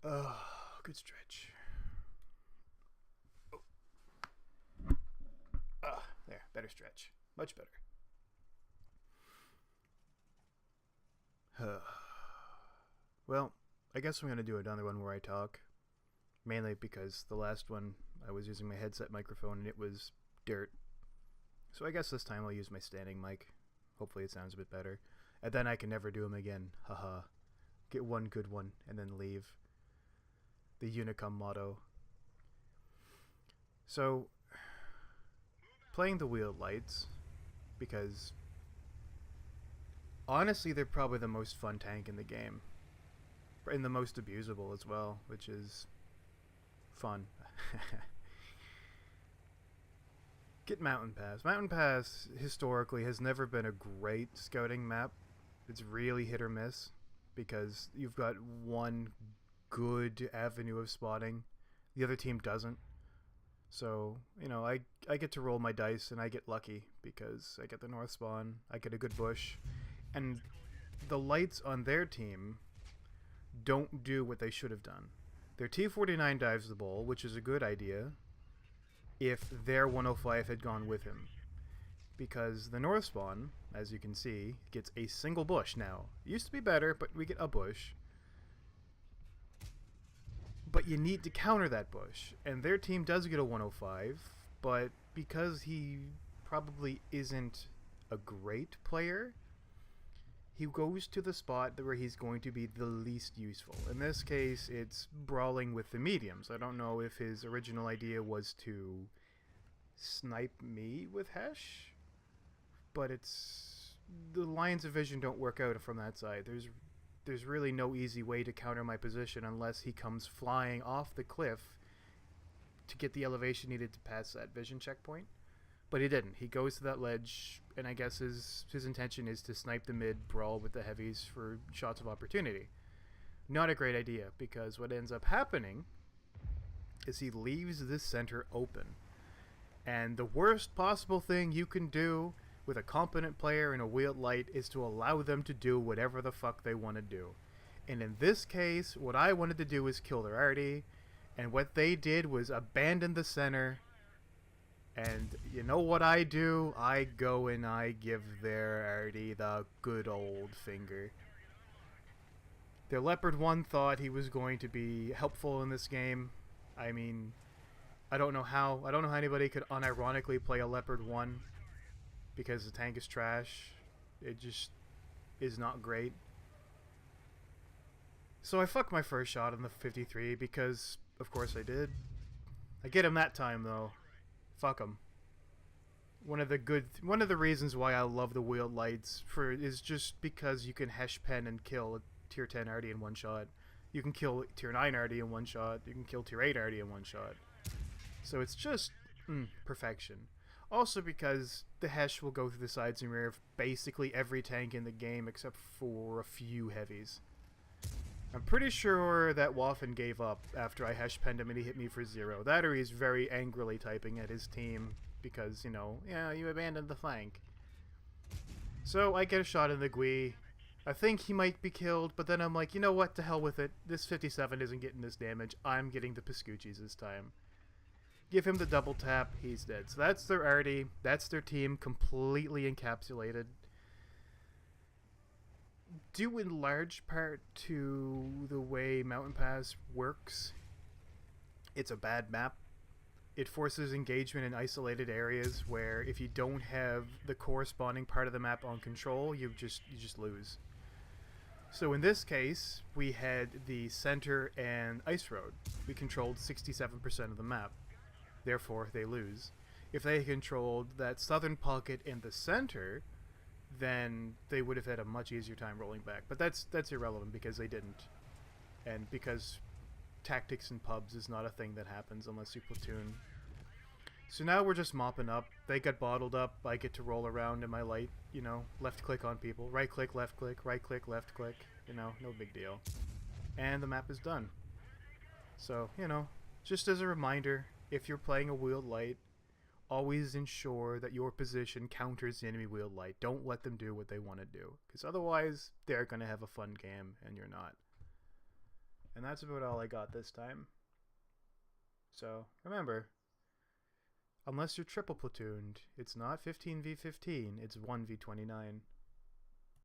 Oh, good stretch. Oh. There, better stretch. Much better. Well, I guess I'm going to do another one where I talk. Mainly because the last one, I was using my headset microphone and it was dirt. So I guess this time I'll use my standing mic. Hopefully it sounds a bit better. And then I can never do them again. Haha. Get one good one and then leave. The Unicum motto. So, playing the wheeled lights, because honestly they're probably the most fun tank in the game. And the most abusable as well, which is fun. Get Mountain Pass. Mountain Pass historically has never been a great scouting map. It's really hit or miss because you've got one good avenue of spotting. The other team doesn't. So, you know, I get to roll my dice and I get lucky because I get the north spawn, I get a good bush, and the lights on their team don't do what they should have done. Their T-49 dives the bull, which is a good idea if their 105 had gone with him. Because the north spawn, as you can see, gets a single bush now. It used to be better, but we get a bush. But you need to counter that bush. And their team does get a 105, but because he probably isn't a great player, he goes to the spot where he's going to be the least useful. In this case, it's brawling with the mediums. I don't know if his original idea was to snipe me with Hesh, but it's the lines of vision don't work out from that side. There's really no easy way to counter my position unless he comes flying off the cliff to get the elevation needed to pass that vision checkpoint. But he didn't. He goes to that ledge, and I guess his intention is to snipe the mid, brawl with the heavies for shots of opportunity. Not a great idea, because what ends up happening is he leaves this center open. And the worst possible thing you can do with a competent player in a wheeled light is to allow them to do whatever the fuck they want to do. And in this case, what I wanted to do was kill their arty, and what they did was abandon the center. And you know what I do? I go and I give their arty the good old finger. The Leopard 1 thought he was going to be helpful in this game. I mean, I don't know how anybody could unironically play a Leopard 1 because the tank is trash. It just is not great. So I fucked my first shot on the 53 because, of course I did. I get him that time though. Fuck him. One of the reasons why I love the wheeled lights is just because you can Hesh pen and kill a tier 10 arty in one shot. You can kill tier 9 arty in one shot. You can kill tier 8 arty in one shot. So it's just perfection. Also because the Hesh will go through the sides and rear of basically every tank in the game except for a few heavies. I'm pretty sure that Waffen gave up after I Hesh penned him and he hit me for 0. That or he's very angrily typing at his team because, you know, yeah, you abandoned the flank. So I get a shot in the Gui. I think he might be killed, but then I'm like, you know what, to hell with it. This 57 isn't getting this damage. I'm getting the Piscucci's this time. Give him the double tap, he's dead. So that's their arty, that's their team, completely encapsulated. Due in large part to the way Mountain Pass works, it's a bad map. It forces engagement in isolated areas where if you don't have the corresponding part of the map on control, you just lose. So in this case, we had the center and ice road. We controlled 67% of the map. Therefore, they lose. If they controlled that southern pocket in the center, then they would have had a much easier time rolling back. But that's irrelevant because they didn't. And because tactics in pubs is not a thing that happens unless you platoon. So now we're just mopping up. They get bottled up. I get to roll around in my light, you know, left click on people. Right click, left click, right click, left click. You know, no big deal. And the map is done. So, you know, just as a reminder, if you're playing a wheeled light, always ensure that your position counters the enemy wheeled light. Don't let them do what they want to do, because otherwise they're going to have a fun game and you're not. And that's about all I got this time. So, remember, unless you're triple platooned, it's not 15v15, it's 1v29.